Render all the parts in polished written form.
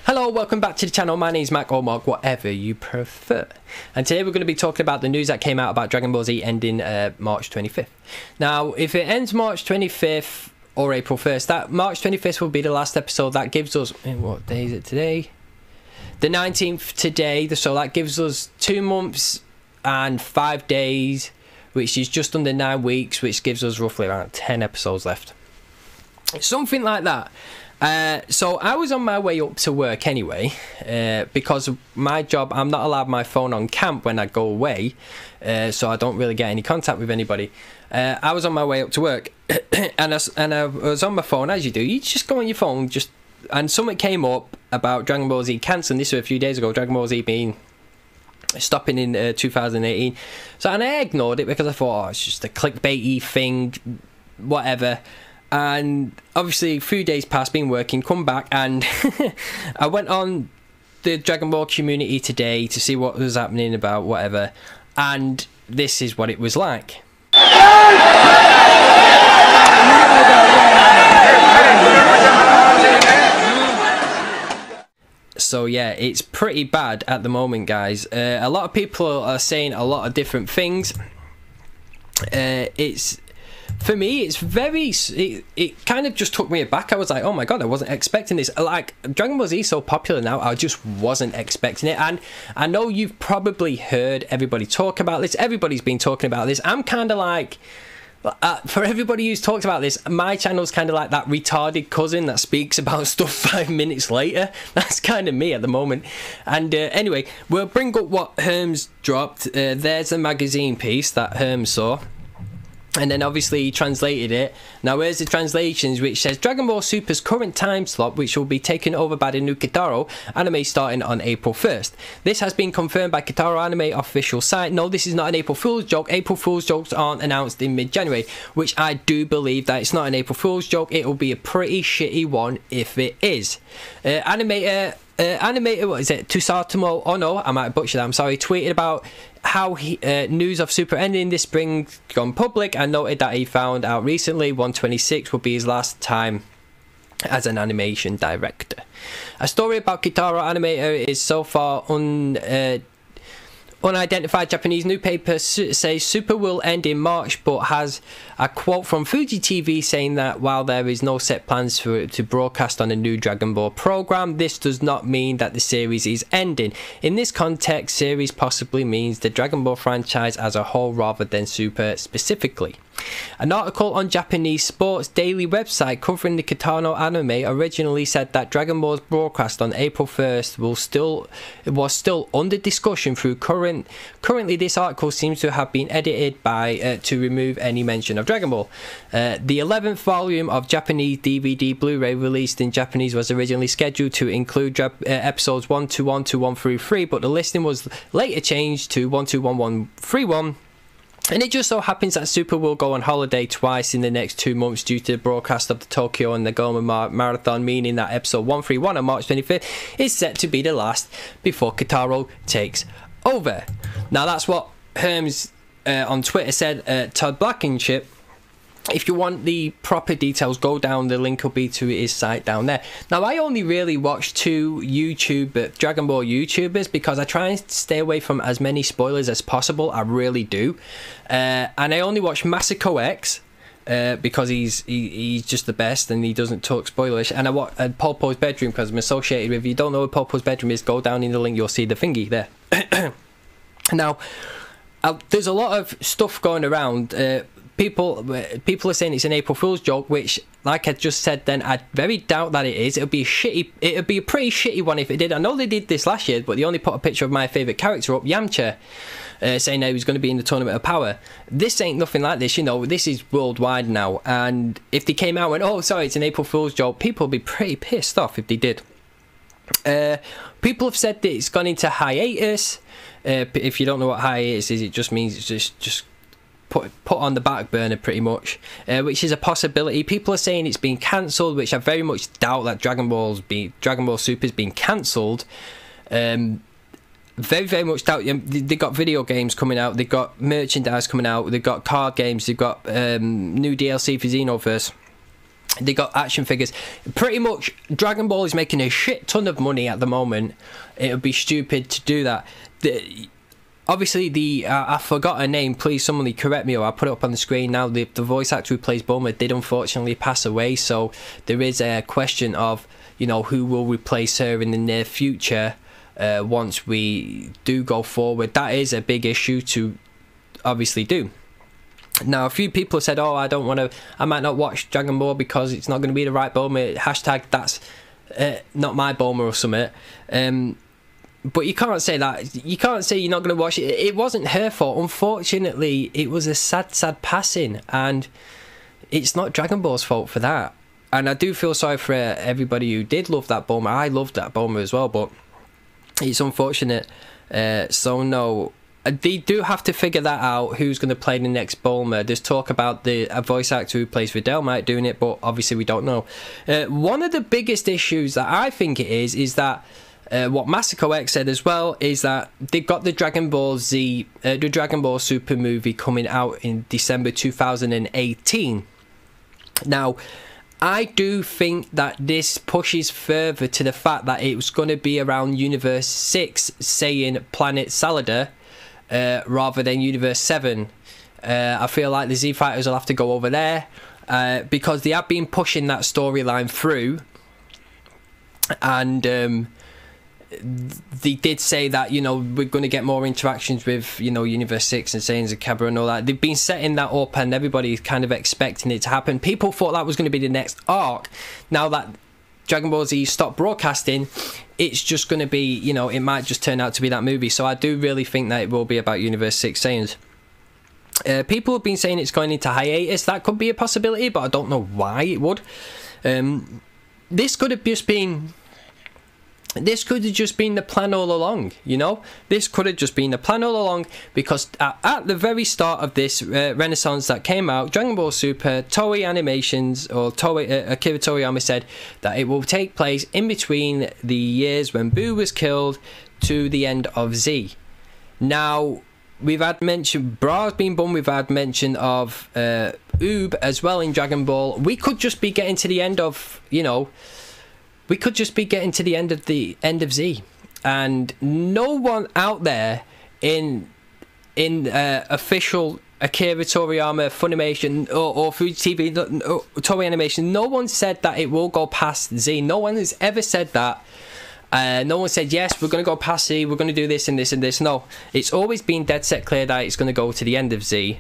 Hello, welcome back to the channel. My name is Mac or Mark, whatever you prefer. And today we're going to be talking about the news that came out about Dragon Ball Z ending March 25th. Now, if it ends March 25th or April 1st, that March 25th will be the last episode. That gives us, what day is it today? The 19th today, so that gives us 2 months and 5 days, which is just under 9 weeks, which gives us roughly around 10 episodes left. Something like that. So I was on my way up to work anyway, because of my job. I'm not allowed my phone on camp when I go away, so I don't really get any contact with anybody. I was on my way up to work, and I was on my phone, as you do. You just go on your phone, and something came up about Dragon Ball Z cancelling. This was a few days ago. Dragon Ball Z being stopping in 2018. And I ignored it because I thought, oh, it's just a clickbaity thing, whatever. And obviously a few days past, been working, come back, and I went on the Dragon Ball community today to see what was happening about whatever, and this is what it was like. So yeah, it's pretty bad at the moment, guys. A lot of people are saying a lot of different things. For me, it's very... It kind of just took me aback. I was like, oh my god, I wasn't expecting this. Like, Dragon Ball Z is so popular now, I just wasn't expecting it. And I know you've probably heard everybody talk about this. Everybody's been talking about this. I'm kind of like... for everybody who's talked about this, my channel's kind of like that retarded cousin that speaks about stuff 5 minutes later. That's kind of me at the moment. And anyway, we'll bring up what Herms dropped. There's a magazine piece that Herms saw. And then obviously he translated it. Now here's the translations, which says Dragon Ball Super's current time slot, which will be taken over by the new Kitaro anime starting on April 1st. This has been confirmed by Kitaro anime official site. No, this is not an April Fool's joke. April Fool's jokes aren't announced in mid-January, which I do believe that it's not an April Fool's joke. It will be a pretty shitty one if it is. Animator, what is it? Tusatomo Ono, I might butcher that, I'm sorry, tweeted about how news of Super ending this spring gone public, and noted that he found out recently 126 will be his last time as an animation director. A story about Kitaro animator is so far unidentified. Japanese newspaper says Super will end in March, but has a quote from Fuji TV saying that while there is no set plans for it to broadcast on a new Dragon Ball program, this does not mean that the series is ending. In this context, series possibly means the Dragon Ball franchise as a whole rather than Super specifically. An article on Japanese sports daily website covering the Kitaro anime originally said that Dragon Ball's broadcast on April 1st was still under discussion through currently this article seems to have been edited by to remove any mention of Dragon Ball. The 11th volume of Japanese DVD Blu-ray released in Japanese was originally scheduled to include episodes 121 to 133, but the listing was later changed to 121131. And it just so happens that Super will go on holiday twice in the next 2 months due to the broadcast of the Tokyo and Nagoma Marathon, meaning that episode 131 on March 25th is set to be the last before Kitaro takes over. Now that's what Herms on Twitter said. Todd Blankenship. If you want the proper details, go down, the link will be to his site down there. Now I only really watch 2 Dragon Ball YouTubers because I try and stay away from as many spoilers as possible. I really do. And I only watch Masako X because he's just the best and he doesn't talk spoilerish. And I watch Popos Bedroom because I'm associated with. If you don't know what Popos Bedroom is, go down in the link, you'll see the thingy there. Now there's a lot of stuff going around. People are saying it's an April Fool's joke, which, like I just said then, I very doubt that it is. It'll be a pretty shitty one if it did. I know they did this last year, but they only put a picture of my favourite character up, Yamcha, saying that he was going to be in the Tournament of Power. This ain't nothing like this, you know. This is worldwide now, and if they came out and went, oh, sorry, it's an April Fool's joke, people would be pretty pissed off if they did. People have said that it's gone into hiatus. If you don't know what hiatus is, it just means it's just put on the back burner pretty much, which is a possibility. People are saying it's been cancelled, which I very much doubt that Dragon Ball Super's been cancelled. Very much doubt. They've got video games coming out, they've got merchandise coming out, they've got card games, they've got new DLC for Xenoverse. They got action figures. Pretty much, Dragon Ball is making a shit ton of money at the moment. It would be stupid to do that. Obviously, I forgot her name. Please, somebody correct me, or I'll put it up on the screen now. The voice actor who plays Bulma did unfortunately pass away, so there is a question of, you know, who will replace her in the near future once we do go forward. That is a big issue to obviously do. Now, a few people have said, oh, I might not watch Dragon Ball because it's not going to be the right Bulma. Hashtag that's not my Bulma or something. But you can't say that. You can't say you're not going to watch it. It wasn't her fault. Unfortunately, it was a sad passing. And it's not Dragon Ball's fault for that. And I do feel sorry for everybody who did love that Bulma. I loved that Bulma as well, but it's unfortunate. So no, they do have to figure that out, who's going to play the next Bulma. There's talk about a voice actor who plays Videl might doing it, but obviously we don't know. One of the biggest issues that I think it is that what Masako X said as well, is that they've got the Dragon Ball Z, the Dragon Ball Super movie coming out in December 2018. Now, I do think that this pushes further to the fact that it was going to be around Universe 6 saying Planet Salada rather than Universe 7. I feel like the Z Fighters will have to go over there because they have been pushing that storyline through, and they did say that, you know, we're going to get more interactions with, you know, Universe 6 and Saiyans and Cabra and all that. They've been setting that up and everybody's kind of expecting it to happen. People thought that was going to be the next arc. Now that Dragon Ball Z stopped broadcasting, it's just going to be, you know, it might just turn out to be that movie. So I do really think that it will be about Universe 6 Saiyans. People have been saying it's going into hiatus. That could be a possibility, but I don't know why it would. This could have just been the plan all along, you know? This could have just been the plan all along, because at the very start of this renaissance that came out, Dragon Ball Super, Toei Animations, or Akira Toriyama said that it will take place in between the years when Boo was killed to the end of Z. Now, we've had mention, Bra's been born, we've had mention of Oob as well in Dragon Ball. We could just be getting to the end of, you know, we could just be getting to the end of Z, and no one out there in official Akira Toriyama Funimation or Fuji TV, Toei Animation, no one said that it will go past Z. No one has ever said that. No one said, yes, we're going to go past Z, we're going to do this and this and this. No, it's always been dead set clear that it's going to go to the end of Z,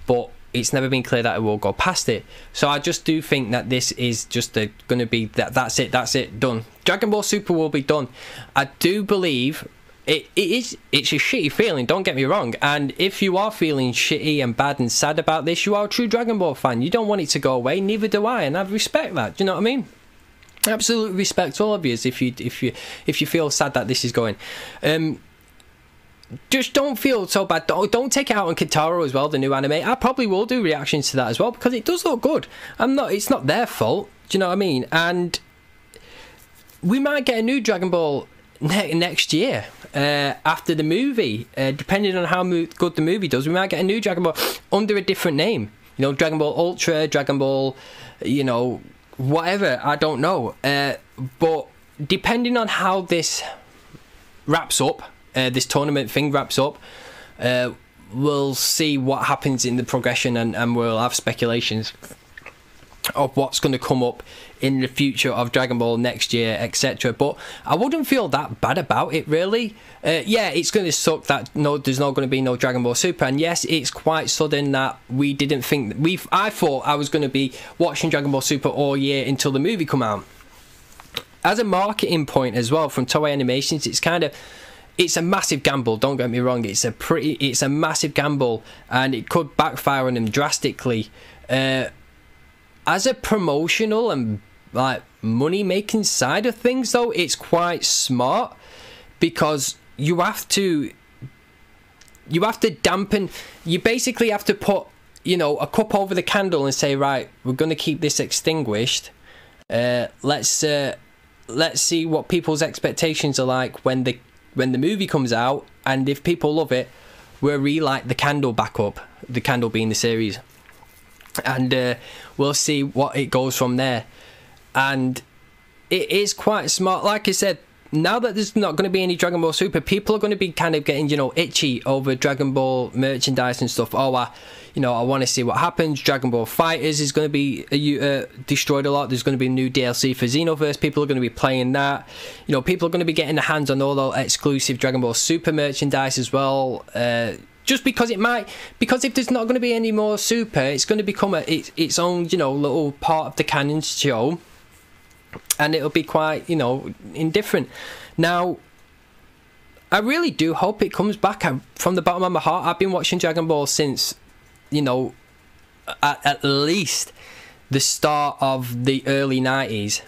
but it's never been clear that it will go past it. So I just do think that this is just going to be that's it, done. Dragon Ball Super will be done. I do believe it's a shitty feeling, don't get me wrong, and if you are feeling shitty and bad and sad about this, you are a true Dragon Ball fan. You don't want it to go away, neither do I, and I respect that. Do you know what I mean? Absolutely respect all of you if you feel sad that this is going. Just don't feel so bad. Don't take it out on Kitaro as well, the new anime. I probably will do reactions to that as well, because it does look good. It's not their fault. Do you know what I mean? And we might get a new Dragon Ball next year after the movie, depending on how good the movie does. We might get a new Dragon Ball under a different name. You know, Dragon Ball Ultra, Dragon Ball, you know, whatever. I don't know. But depending on how this wraps up, this tournament thing wraps up, we'll see what happens in the progression, and we'll have speculations of what's going to come up in the future of Dragon Ball next year, etc. But I wouldn't feel that bad about it, really. Yeah, it's going to suck that there's not going to be no Dragon Ball Super, and yes, it's quite sudden that we didn't think I thought I was going to be watching Dragon Ball Super all year until the movie come out. As a marketing point as well from Toei Animations, it's a massive gamble, don't get me wrong. It's a massive gamble, and it could backfire on them drastically. As a promotional and like money making side of things, though, it's quite smart, because you have to dampen. You basically have to put, you know, a cup over the candle and say, right, we're going to keep this extinguished. Let's see what people's expectations are like when the movie comes out, and if people love it, we'll relight the candle back up, the candle being the series. and we'll see what it goes from there. And it is quite smart. Like I said, now that there's not going to be any Dragon Ball Super, people are going to be kind of getting, you know, itchy over Dragon Ball merchandise and stuff. Oh, I want to see what happens. Dragon Ball Fighters is going to be destroyed a lot. There's going to be new DLC for Xenoverse. People are going to be playing that. You know, people are going to be getting their hands on all the exclusive Dragon Ball Super merchandise as well. Just because because if there's not going to be any more Super, it's going to become its own, you know, little part of the canon show, and it'll be quite, you know, indifferent. Now, I really do hope it comes back. From the bottom of my heart, I've been watching Dragon Ball since, you know, at least the start of the early 90s,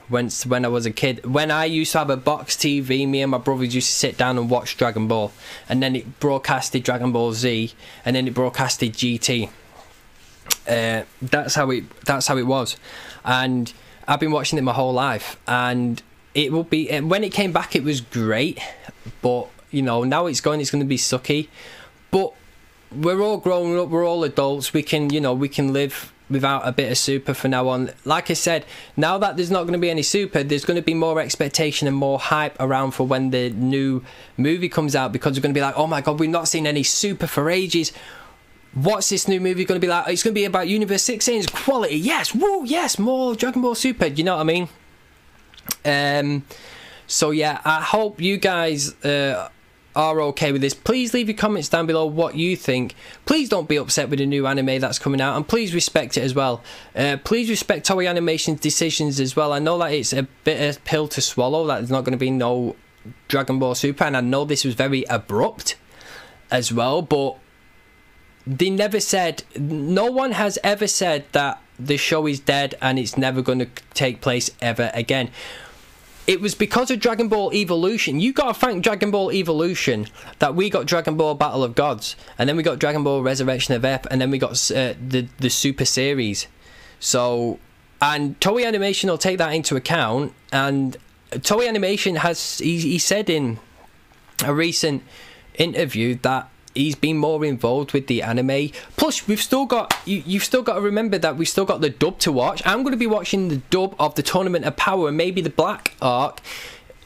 when I was a kid. When I used to have a box TV, me and my brothers used to sit down and watch Dragon Ball, and then it broadcasted Dragon Ball Z, and then it broadcasted GT. That's how it was, and I've been watching it my whole life. And it will be, when it came back, it was great, but you know, now it's going to be sucky. But we're all grown up, we're all adults, we can, you know, we can live without a bit of Super for now on. Like I said, now that there's not going to be any Super, there's going to be more expectation and more hype around for when the new movie comes out, because we're going to be like, oh my god, we've not seen any Super for ages. What's this new movie going to be like? It's going to be about Universe 16's quality. Yes, woo, yes, more Dragon Ball Super. You know what I mean? So yeah, I hope you guys are okay with this. Please leave your comments down below what you think. Please don't be upset with the new anime that's coming out, and please respect it as well. Please respect Toei Animation's decisions as well. I know that it's a bit of a pill to swallow, that there's not going to be no Dragon Ball Super, and I know this was very abrupt as well, but they never said, no one has ever said that the show is dead and it's never going to take place ever again. It was because of Dragon Ball Evolution. You got to thank Dragon Ball Evolution that we got Dragon Ball Battle of Gods, and then we got Dragon Ball Resurrection of F, and then we got the Super series. So, and Toei Animation will take that into account. And Toei Animation has, he said in a recent interview that he's been more involved with the anime. Plus, we've still got, you've still got to remember that we've still got the dub to watch. I'm going to be watching the dub of the Tournament of Power and maybe the Black arc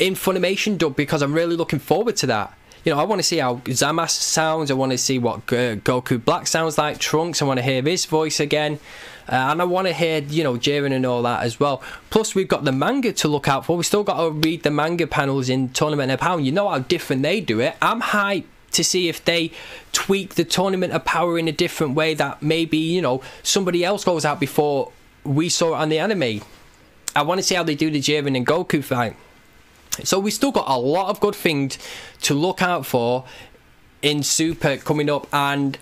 in Funimation dub, because I'm really looking forward to that. You know, I want to see how Zamasu sounds. I want to see what Goku Black sounds like. Trunks, I want to hear his voice again. And I want to hear, you know, Jiren and all that as well. Plus, we've got the manga to look out for. We've still got to read the manga panels in Tournament of Power. You know how different they do it. I'm hyped to see if they tweak the Tournament of Power in a different way, that maybe, you know, somebody else goes out before we saw it on the anime. I want to see how they do the Jiren and Goku fight. So we still got a lot of good things to look out for in Super coming up, and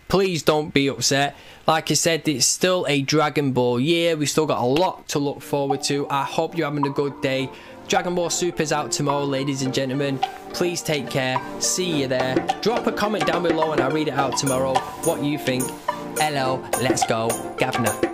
please don't be upset. Like I said, it's still a Dragon Ball year. We still got a lot to look forward to. I hope you're having a good day. Dragon Ball Super's out tomorrow, ladies and gentlemen. Please take care. See you there. Drop a comment down below and I'll read it out tomorrow. What you think. Hello, let's go. Gavna.